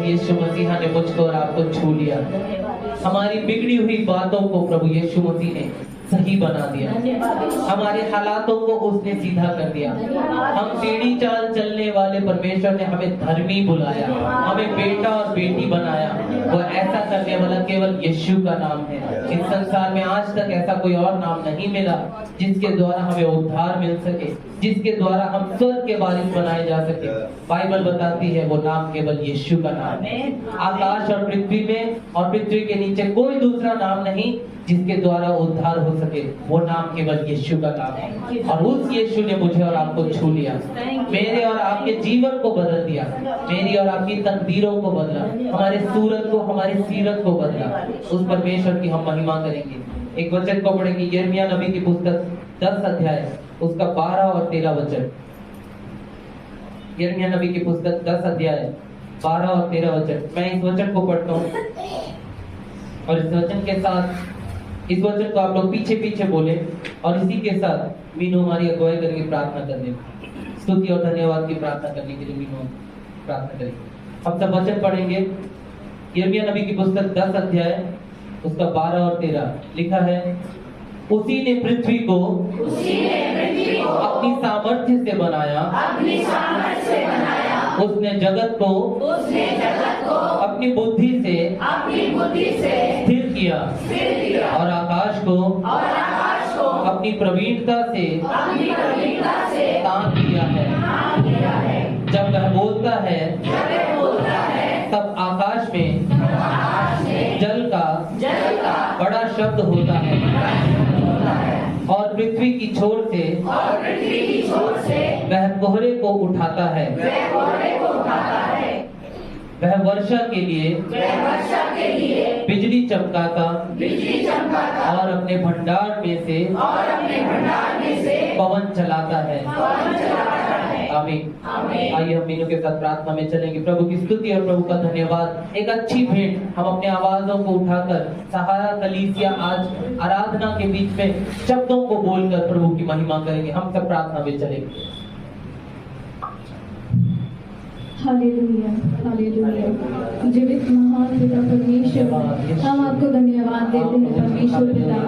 यीशु मसीह ने मुझको और आपको छू लिया। हमारी बिगड़ी हुई बातों को प्रभु यीशु मसीह ने सही बना दिया। हमारे हालातों को उसने सीधा कर दिया। हम सीढ़ी चाल चलने वाले परमेश्वर ने हमें धर्मी बुलाया, हमें बेटा और बेटी बनाया। वो ऐसा करने वाला केवल यीशु का नाम है। इस संसार में आज तक ऐसा कोई और नाम नहीं मिला जिसके द्वारा हमें उद्धार मिल सके, जिसके द्वारा हम स्वर्ग के वारिस बनाए जा सके। बाइबल बताती है वो नाम केवल यीशु का नाम है। आकाश और पृथ्वी में और पृथ्वी के नीचे कोई दूसरा नाम नहीं जिसके द्वारा उद्धार हो सके। वो नाम केवल यीशु का नाम है। और उस यीशु ने मुझे और आपको छू लिया, मेरे और आपके जीवन को बदल दिया, मेरी और आपकी तकदीरों को बदला, हमारे सूरत को, हमारी सीरत को बदला। उस परमेश्वर की हम महिमा करेंगे। एक वचन को पढ़ेंगे, यिर्मयाह नबी की पुस्तक 10 अध्याय उसका 12 और 13 वचन। यिर्मयाह नबी की पुस्तक 10 अध्याय 12 और 13 वचन। मैं इस वचन को पढ़ता हूँ और इस वचन के साथ इस वचन को आप लोग पीछे पीछे बोले और इसी के साथ मीनू हमारी अगुवाई करके प्रार्थना करने, स्तुति और धन्यवाद की प्रार्थना करने के लिए मीनू प्रार्थना करेंगे। हम सब वचन पढ़ेंगे। यिर्मयाह नबी की पुस्तक 10 अध्याय उसका 12 और 13 लिखा है, उसी ने पृथ्वी को अपनी सामर्थ्य से बनाया, उसने जगत को अपनी बुद्धि से स्थिर किया और आकाश को अपनी प्रवीणता से तान दिया है। जब वह बोलता है तब आकाश में जल का बड़ा शब्द होता है और पृथ्वी की छोर से वह कोहरे को उठाता है। वह वर्षा के लिए बिजली चमकाता और अपने भंडार में से पवन चलाता है। आमीन। आइए हम मीनू के साथ प्रार्थना में चलेंगे। प्रभु की स्तुति और प्रभु का धन्यवाद। एक अच्छी भेंट हम अपने आवाजों को उठाकर सहारा कलीसिया आज आराधना के बीच में शब्दों को बोलकर प्रभु की महिमा करेंगे। हम सब प्रार्थना में चलेंगे। Hallelujah, hallelujah. जीवित महान पिता परमेश्वर, हम आपको धन्यवाद देते हैं परमेश्वर पिता।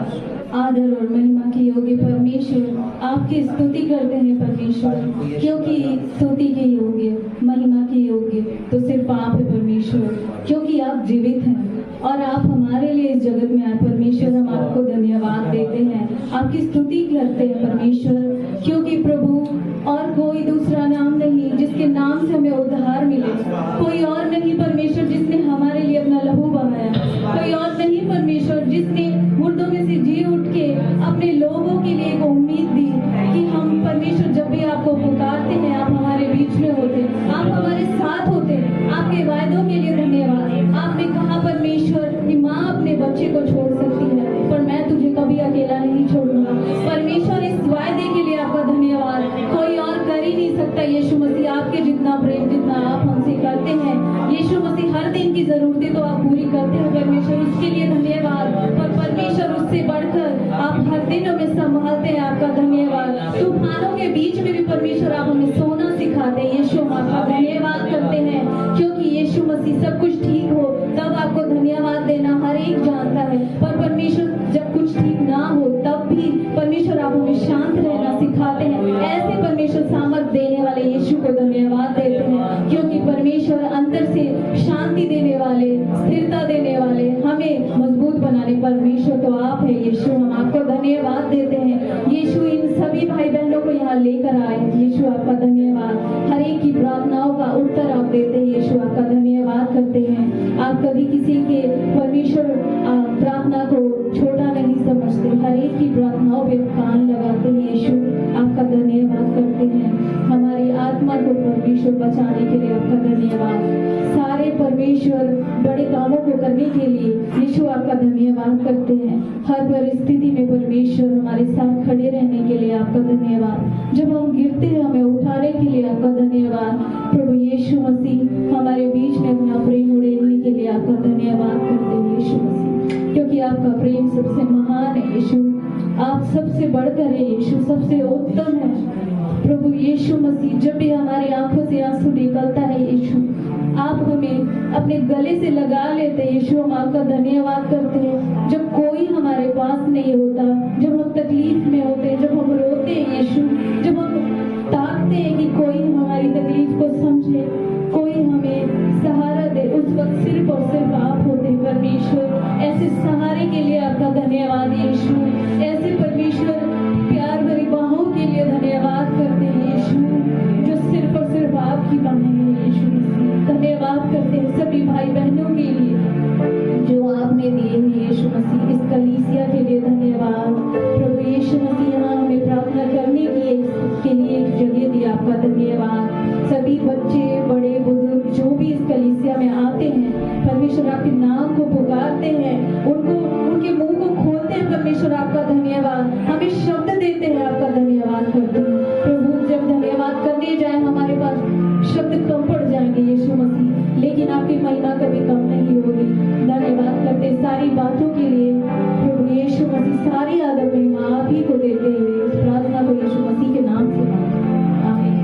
आदर और महिमा की योग्य परमेश्वर, आपकी स्तुति करते हैं परमेश्वर, क्योंकि स्तुति के योग्य, महिमा के योग्य तो सिर्फ आप है परमेश्वर, क्योंकि आप जीवित हैं और आप हमारे लिए इस जगत में आए परमेश्वर। हम आपको धन्यवाद देते हैं, आपकी स्तुति करते हैं परमेश्वर, क्योंकि प्रभु और कोई दूसरा नाम नहीं जिसके नाम से हमें उद्धार मिले। कोई और नहीं परमेश्वर जिसने हमारे लिए अपना लहू बहाया। कोई और नहीं परमेश्वर जिसने मुर्दों में से जी उठ के अपने लोगों के लिए एक उम्मीद दी कि हम परमेश्वर जब भी आपको पुकारते हैं आप हमारे बीच में होते, आप हमारे साथ होते। आपके वायदों के लिए धन्यवाद। आपने कहा परमेश्वर कि माँ अपने बच्चे को छोड़ सकती है पर मैं तुझे कभी अकेला नहीं छोड़ूंगा। परमेश्वर इस वायदे के लिए आपका धन्यवाद। कोई और कर ही नहीं सकता यीशु मसीह आपके जितना प्रेम जितना आप हमसे करते हैं। यीशु मसीह हर दिन की जरूरतें तो आप पूरी करते हैं परमेश्वर, उसके लिए धन्यवाद। पर परमेश्वर उससे बढ़कर आप हर दिन हमें संभालते हैं, आपका धन्यवाद। तूफानों के बीच में भी परमेश्वर आप हमें सोना सिखाते हैं। यीशु हम आपका धन्यवाद करते हैं, क्योंकि यीशु मसीह सब कुछ ठीक हो तब आपको धन्यवाद देना हर एक जानता है। पर परमेश्वर जब कुछ ठीक ना हो तब भी परमेश्वर आप हमें शांत रहना सिखाते हैं। ऐसे परमेश्वर सामर्थ देने वाले यीशु को धन्यवाद देते हैं, क्योंकि परमेश्वर अंदर से शांति देने वाले, स्थिरता देने वाले, हमें मजबूत बनाने परमेश्वर तो आप है यीशु। हम आपको धन्यवाद देते हैं यीशु। इन सभी भाई बहनों को यहाँ लेकर आए यीशु, आपका धन्यवाद। हर एक की प्रार्थनाओं का उत्तर आप देते हैं यीशु, आपका धन्यवाद करते हैं। आप कभी किसी के परमेश्वर प्रार्थना को छोटा नहीं समझते, हर एक की प्रार्थनाओं पे कान लगाते हैं यीशु, आपका धन्यवाद करते हैं। हमारी आत्मा को परमेश्वर बचाने के लिए आपका धन्यवाद। सारे परमेश्वर बड़े कामों को करने के लिए यीशु आपका धन्यवाद करते हैं। हर परिस्थिति में परमेश्वर हमारे साथ खड़े रहने के लिए आपका धन्यवाद। जब हम गिरते हैं हमें उठाने के लिए आपका धन्यवाद। प्रभु यीशु मसीह हमारे बीच में अपना प्रेम उड़ेलने के लिए आपका धन्यवाद करते हैं यीशु मसीह, क्योंकि आपका प्रेम सबसे महान है यीशु। आप सबसे बढ़कर है यीशु, सबसे उत्तम है प्रभु यीशु मसीह। जब भी हमारी आंखों से आंसू निकलता है यीशु, आप हमें अपने गले से लगा लेते हैं यीशु। हम आपका धन्यवाद करते हैं। जब कोई हमारे पास नहीं होता, जब हम तकलीफ में होते हैं, जब हम रोते हैं यीशु, जब हम ताकते हैं कि कोई हमारी तकलीफ को समझे, कोई हमें सहारा दे, उस वक्त सिर्फ और सिर्फ आप होते हैं परमेश्वर। ऐसे सहारे के लिए आपका धन्यवाद यीशु। ऐसे परमेश्वर प्यार भरी बाहों के लिए धन्यवाद करते हैं यीशु, जो सिर्फ और सिर्फ आपकी बाहें हैं यीशु मसीह। धन्यवाद करते हैं सभी भाई बहनों के लिए जो आपने दिए हैं यीशु मसीह। इस कलीसिया के लिए धन्यवाद प्रभु यीशु मसीह। यहाँ हमें प्रार्थना करने के लिए एक जगह दी, आपका धन्यवाद। सभी बच्चे बड़े बुजुर्ग जो भी इस कलीसिया में आते हैं परमेश्वर आपके नाम को पुकारते हैं, उनको उनके मुंह को खोलते हैं परमेश्वर, आपका धन्यवाद। हमें शब्द देते हैं, आपका धन्यवाद करते हैं प्रभु। जब धन्यवाद करने जाए हमारे पास शब्द कम पड़ जाएंगे यीशु मसीह, महिमा कभी कम नहीं होगी। धन्यवाद करते सारी बातों के लिए प्रभु यीशु मसीह, सारी आदर महिमा आप ही को देते हुए इस प्रार्थना को यीशु मसीह के नाम से मांगते हैं। आमीन।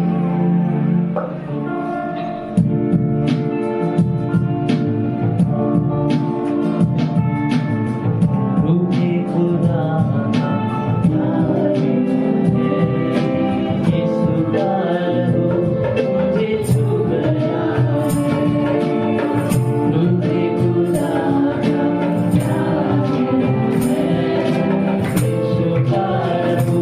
रूठे खुदा यीशु का लहू मुझे छू गया है। रूठे खुदा का यीशु का लहू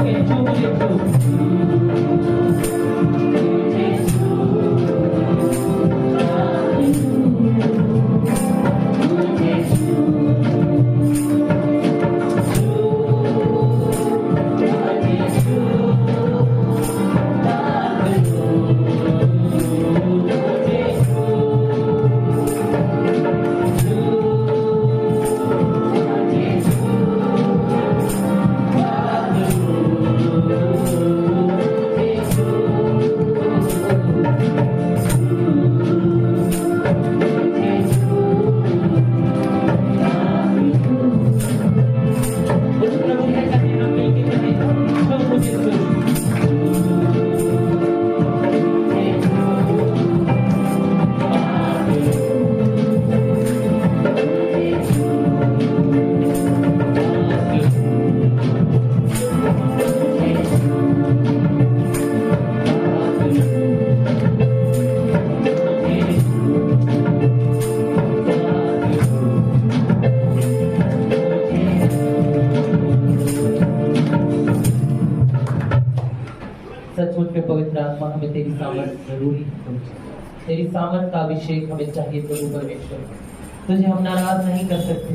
कहीं छू मुझे छू। सचमुच में पवित्र आत्मा हमें तेरी सामर्थ जरूरी है। तेरी सामर्थ का अभिषेक हमें चाहिए प्रभु परमेश्वर। तुझे हम नाराज नहीं कर सकते,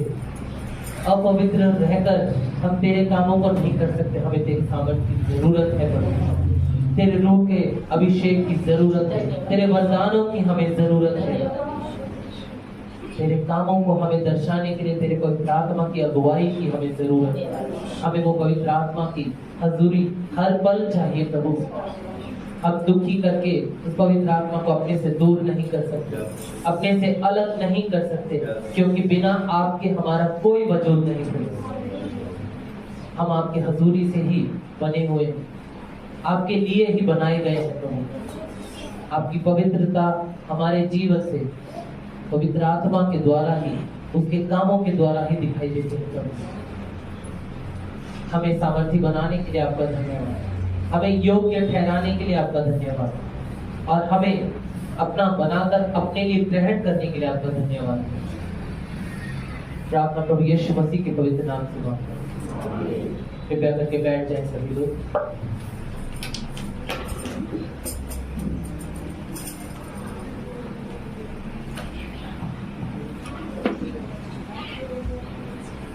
अपवित्र रहकर हम तेरे कामों को नहीं कर सकते। हमें तेरी सामर्थ की जरूरत है प्रभु, तेरे रूह के अभिषेक की जरूरत है, तेरे वरदानों की हमें जरूरत है। तेरे कामों को हमें दर्शाने के लिए तेरे पवित्र आत्मा की अगुवाई की हमें जरूरत है। हमें वो पवित्र आत्मा की हजूरी हर पल चाहिए प्रभु। हम दुखी करके उस पवित्र आत्मा को अपने से दूर नहीं कर सकते, अपने से अलग नहीं कर सकते, क्योंकि बिना आपके हमारा कोई वजूद नहीं है। हम आपके हजूरी से ही बने हुए हैं, आपके लिए ही बनाए गए हैं प्रभु। आपकी पवित्रता हमारे जीवन से पवित्र आत्मा के द्वारा ही, उसके कामों के द्वारा ही दिखाई देते हैं प्रभु। हमें सामर्थी बनाने के लिए आपका धन्यवाद, हमें योग्य ठहराने के लिए आपका धन्यवाद, और हमें अपना बनाकर अपने लिए ग्रहण करने के लिए आपका धन्यवाद। प्रार्थना प्रभु यीशु मसीह के पवित्र नाम से मांगता हूं। कृपया करके बैठ जाएं सभी लोग।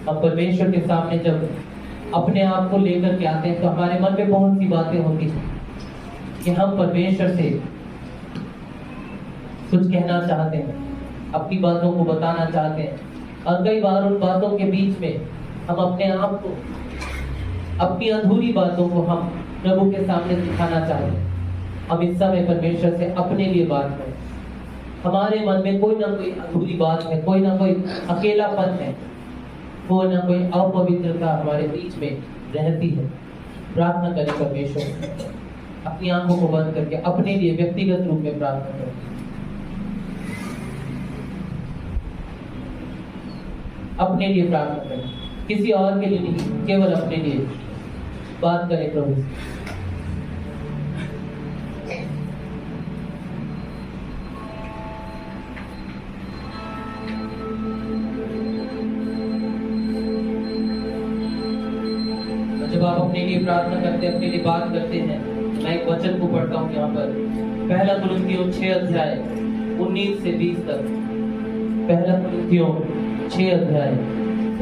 हम परमेश्वर के सामने जब अपने आप को लेकर के आते हैं तो हमारे मन में बहुत सी बातें होती हैं कि हम परमेश्वर से कुछ कहना चाहते हैं, अपनी बातों को बताना चाहते हैं, और कई बार उन बातों के बीच में हम अपने आप को, अपनी अधूरी बातों को हम प्रभु के सामने दिखाना चाहते हैं। हम इस समय परमेश्वर से अपने लिए बात करें। हमारे मन में कोई ना कोई अधूरी बात है, कोई ना कोई अकेलापन है, कोई ना कोई अपवित्रता हमारे बीच में रहती है। प्रार्थना करें परमेश्वर, अपनी आंखों को बंद करके अपने लिए व्यक्तिगत रूप में प्रार्थना करें। अपने लिए प्रार्थना करें, किसी और के लिए नहीं, केवल अपने लिए बात करें प्रभु से। जब आप अपने लिए प्रार्थना करते हैं, अपने लिए बात करते हैं, मैं एक वचन को पढ़ता हूँ यहाँ पर, पहला कुरिन्थियों 6 अध्याय 19 से 20 तक। पहला कुरिन्थियों 6 अध्याय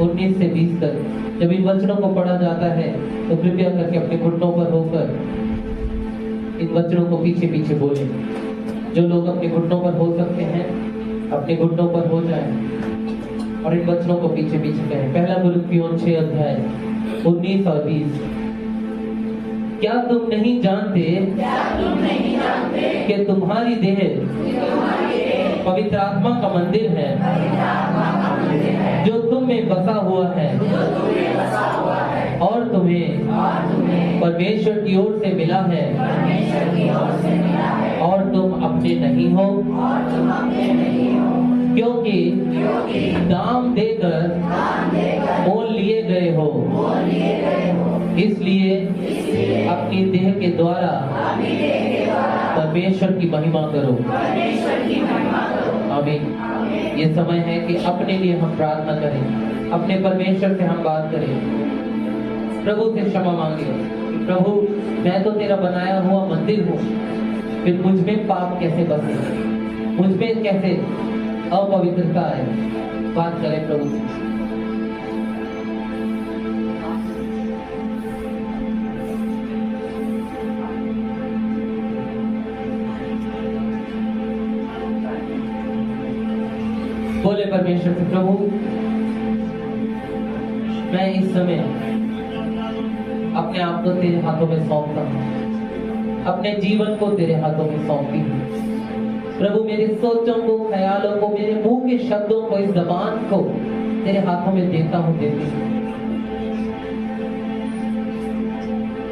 19 से 20 तक। जब इन वचनों को पढ़ा जाता है तो कृपया करके अपने घुटनों पर होकर इन वचनों को पीछे पीछे बोले। जो लोग अपने घुटनों पर हो सकते हैं अपने घुटनों पर हो जाएं और इन वचनों को पीछे पीछे कहें। पहला कुरिन्थियों 6 अध्याय 19 और 20। क्या तुम नहीं जानते कि तुम्हारी देह पवित्र आत्मा का मंदिर है जो तुम में बसा हुआ है और तुम्हें परमेश्वर की ओर से मिला है और तुम अपने नहीं हो, क्योंकि दाम देकर मोल लिए गए हो। इसलिए अपनी देह के द्वारा परमेश्वर की महिमा करो। आमीन। ये समय है कि अपने लिए हम प्रार्थना करें, अपने परमेश्वर से हम बात करें, प्रभु से क्षमा मांगे, प्रभु मैं तो तेरा बनाया हुआ मंदिर हूँ, फिर मुझ में पाप कैसे बसे, मुझ में कैसे अपवित्रता है। बात करें प्रभु से। बोले परमेश्वर से, प्रभु मैं इस समय अपने आप को तेरे हाथों में सौंपता हूँ, अपने जीवन को तेरे हाथों में सौंपती हूँ। प्रभु मेरे सोचों को, ख्यालों को, मेरे मुंह के शब्दों को, इस जबान को तेरे हाथों में देता हूँ, देती हूँ।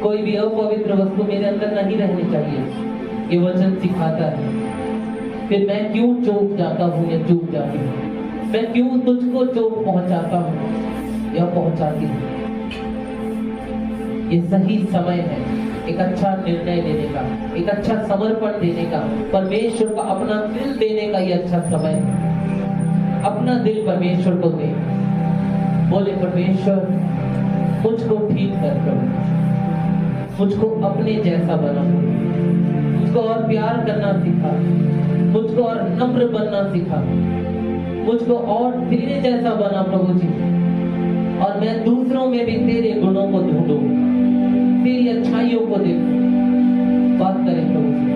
कोई भी अपवित्र वस्तु मेरे अंदर नहीं रहनी चाहिए, ये वचन सिखाता है। फिर मैं क्यों चूक जाता हूँ या चूक जाती हूँ, मैं क्यों तुझको चोट पहुंचाता हूँ या पहुंचाती हूँ। ये सही समय है एक अच्छा निर्णय लेने का, एक अच्छा समर्पण देने का, परमेश्वर को अपना दिल देने का। ये अच्छा समय है, अपना दिल परमेश्वर को दे। बोले परमेश्वर मुझको ठीक कर करो, मुझको अपने जैसा बना, मुझको और प्यार करना सिखा, मुझको और नम्र बनना सिखा, मुझको और तेरे जैसा बना प्रभु जी। और मैं दूसरों में भी तेरे गुणों को ढूंढूं, तेरी अच्छाइयों को देखूं। बात करें प्रभु जी।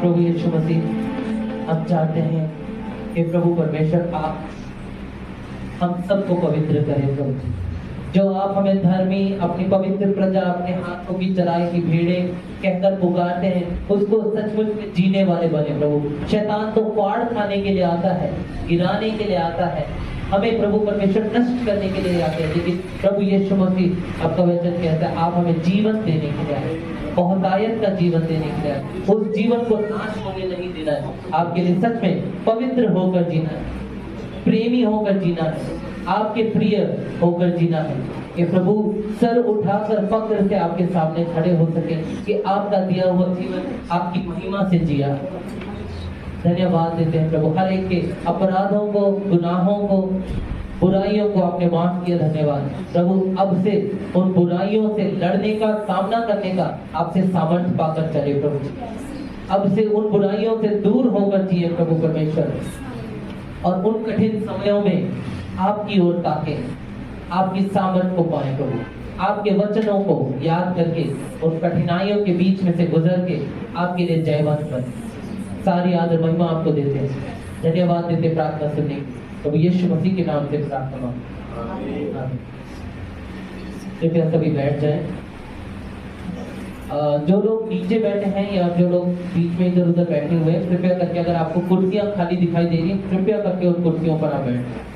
प्रभु यीशु मसीह, हम चाहते हैं कि प्रभु परमेश्वर आप हम सबको पवित्र करें प्रभु। जो आप हमें धर्मी, अपनी पवित्र प्रजा, अपने हाथों की चराई की भेड़े कहकर पुकारते हैं, उसको सचमुच में जीने वाले बने प्रभु। शैतान तो फाड़ खाने के लिए आता है, गिराने के लिए आता है, हमें प्रभु परमेश्वर नष्ट करने के लिए आते हैं, लेकिन प्रभु यीशु मसीह आपका वचन कहता है आप हमें जीवन देने के लिए आए, बहुतायत का जीवन देने के लिए आए। उस जीवन को नाश होने नहीं देना है, आपके लिए सच में पवित्र होकर जीना है, प्रेमी होकर जीना है, आपके प्रिय होकर जीना है। कि प्रभु सर उठाकर फक्र से आपके सामने खड़े हो सके कि आपका दिया हुआ जीवन आपकी महिमा से जिया। धन्यवाद देते हैं प्रभु, हर एक के अपराधों को, गुनाहों को, बुराइयों को आपने माफ किया। धन्यवाद प्रभु, अब से उन बुराइयों से लड़ने का, सामना करने का आपसे सामर्थ्य पाकर चले प्रभु। अब से उन बुराइयों से दूर होकर जिए प्रभु परमेश्वर, और उन कठिन समयों में आपकी ओर ताके, आपकी सामर्थ को पाए प्रभु। आपके वचनों को याद करके उन कठिनाइयों के बीच में से गुजर के आपके लिए जयवंत बने। सारी आदर महिमा आपको देते हैं, धन्यवाद देते प्रार्थना सुनने। प्रभु यीशु मसीह के नाम से प्रार्थना, आमीन। कृपया सभी बैठ जाएं। जो लोग नीचे बैठे हैं या जो लोग बीच में इधर उधर बैठे हुए हैं, कृपया करके अगर आपको कुर्सियां खाली दिखाई दे रही हैं, कृपया करके उन कुर्सियों पर आप बैठें।